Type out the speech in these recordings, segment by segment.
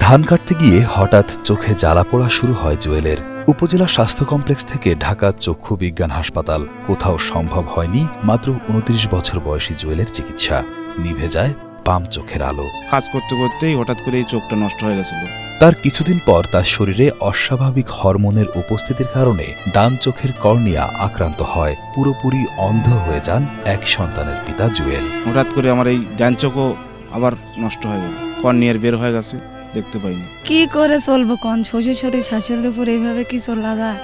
ধান কাটতে গিয়ে হঠাৎ চোখে জ্বালা পোড়া শুরু হয় জুয়েলের। উপজেলা স্বাস্থ্য কমপ্লেক্স থেকে ঢাকা চক্ষু বিজ্ঞান হাসপাতাল, কোথাও সম্ভব হয়নি মাত্র ২৯ বছর বয়সী জুয়েলের চিকিৎসা। নিভে যায় বাম চোখের আলো। কাজ করতে করতেই হঠাৎ করে এই চোখটা নষ্ট হয়ে গেছিল। তার কিছুদিন পর তার শরীরে অস্বাভাবিক হরমোনের উপস্থিতির কারণে ডান চোখের কর্নিয়া আক্রান্ত হয়। পুরোপুরি অন্ধ হয়ে যান এক সন্তানের পিতা জুয়েল। হঠাৎ করে আমার এই ডান চোখও আবার নষ্ট হয়ে গেল, কর্নিয়ার বের হয়ে গেছে, দেখতে পাইনি। কি করে চলবো কোন শ্বশুর শরীর শাশুড়ির উপর এইভাবে কি চলা যায়?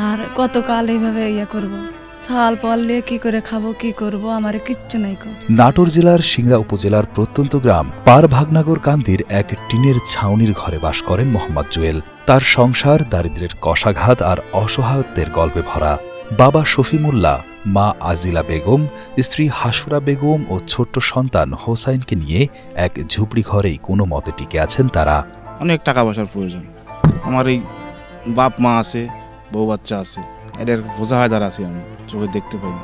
আর কতকাল এইভাবে করবো? ছাল পড়লে কি করে খাবো, কি করব, আমার কিচ্ছু নাই। নাটোর জেলার সিংড়া উপজেলার প্রত্যন্ত গ্রাম পার ভাগনাগর কান্দির এক টিনের ছাউনির ঘরে বাস করেন মোহাম্মদ জুয়েল। তার সংসার দারিদ্র্যের কষাঘাত আর অসহায়ত্বের গল্পে ভরা। বাবা শফিমুল্লাহ, মা আজিলা বেগম, স্ত্রী হাসুরা বেগম ও ছোট্ট সন্তান হোসাইনকে নিয়ে এক ঝুপড়ি ঘরেই কোনো মতে টিকে আছেন তারা। অনেক টাকা পয়সার প্রয়োজন। আমার এই বাপ মা আছে, বউ বাচ্চা আছে, এদের বোঝা হয় যারা আছে, আমি চোখে দেখতে পাইনি।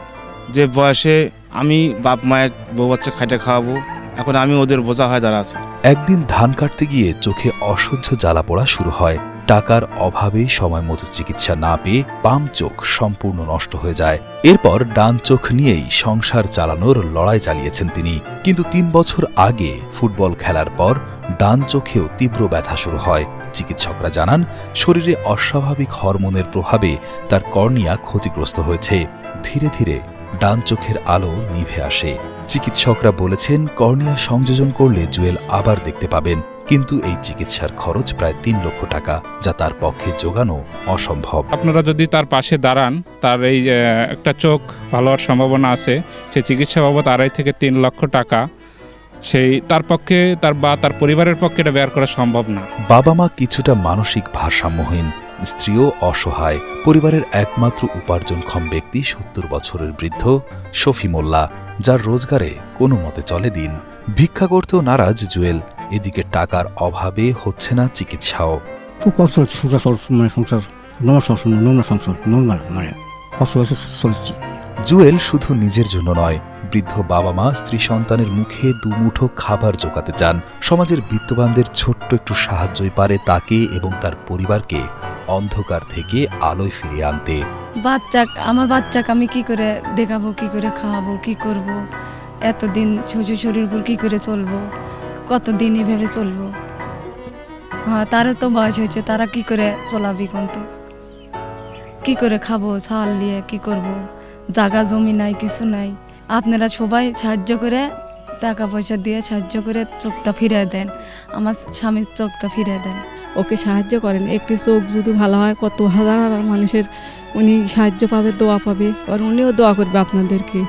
যে বয়সে আমি বাপ মায়ের বউ বাচ্চা খাইতে খাওয়াবো, এখন আমি ওদের বোঝা হয় যারা আছে। একদিন ধান কাটতে গিয়ে চোখে অসহ্য জ্বালা পোড়া শুরু হয়। টাকার অভাবে সময় মতো চিকিৎসা না পেয়ে বাম চোখ সম্পূর্ণ নষ্ট হয়ে যায়। এরপর ডান চোখ নিয়েই সংসার চালানোর লড়াই চালিয়েছেন তিনি। কিন্তু ৩ বছর আগে ফুটবল খেলার পর ডান চোখেও তীব্র ব্যথা শুরু হয়। চিকিৎসকরা জানান, শরীরে অস্বাভাবিক হরমোনের প্রভাবে তার কর্নিয়া ক্ষতিগ্রস্ত হয়েছে। ধীরে ধীরে ডান চোখের আলো নিভে আসে। চিকিৎসকরা বলেছেন, কর্নিয়া সংযোজন করলে জুয়েল আবার দেখতে পাবেন, কিন্তু এই চিকিৎসার খরচ প্রায় ৩ লক্ষ টাকা, যা তার পক্ষে জোগানো অসম্ভব। আপনারা যদি তার পাশে দাঁড়ান, তার এই একটা চোখ ভালো হওয়ার সম্ভাবনা আছে, সে চিকিৎসা বাবদ ২.৫ থেকে ৩ লক্ষ টাকা সেই তার পক্ষে তার পরিবারের পক্ষে এটা বের করা সম্ভব না। বাবা মা কিছুটা মানসিক ভারসাম্যহীন, স্ত্রীও অসহায়। পরিবারের একমাত্র উপার্জনক্ষম ব্যক্তি ৭০ বছরের বৃদ্ধ শফিমুল্লাহ, যার রোজগারে কোনো মতে চলে দিন। ভিক্ষা করতেও নারাজ জুয়েল। এদিকে টাকার অভাবে হচ্ছে না চিকিৎসাও। খুব কষ্ট হচ্ছে, সংসার চলছে। জুয়েল শুধু নিজের জন্য নয়, বৃদ্ধ বাবা মা, স্ত্রী সন্তানের মুখে দুমুঠো খাবার জোগাতে চান। সমাজের বিত্তবানদের ছোট্ট একটু সাহায্যই পারে তাকে এবং তার পরিবারকে অন্ধকার থেকে আলোয় ফিরিয়ে আনতে। আমার বাচ্চাকে আমি কি করে দেখাবো, কি করে খাওয়াবো, কি করব? এতদিন শ্বশুর শরীর উপর কি করে চলবো, কতদিন এভাবে চলবো? হ্যাঁ, তারও তো বয়স হয়েছে, তারা কি করে চলাবি? কিন্তু কি করে খাবো? ছাল নিয়ে কি করব? জায়গা জমি নাই, কিছু নাই। আপনারা সবাই সাহায্য করে, টাকা পয়সা দিয়ে সাহায্য করে চোখটা ফিরিয়ে দেন, আমার স্বামীর চোখটা ফিরিয়ে দেন। ওকে সাহায্য করেন। একটি চোখ যদি ভালো হয়, কত হাজার হাজার মানুষের উনি সাহায্য পাবে, দোয়া পাবে, আর উনিও দোয়া করবে আপনাদেরকে।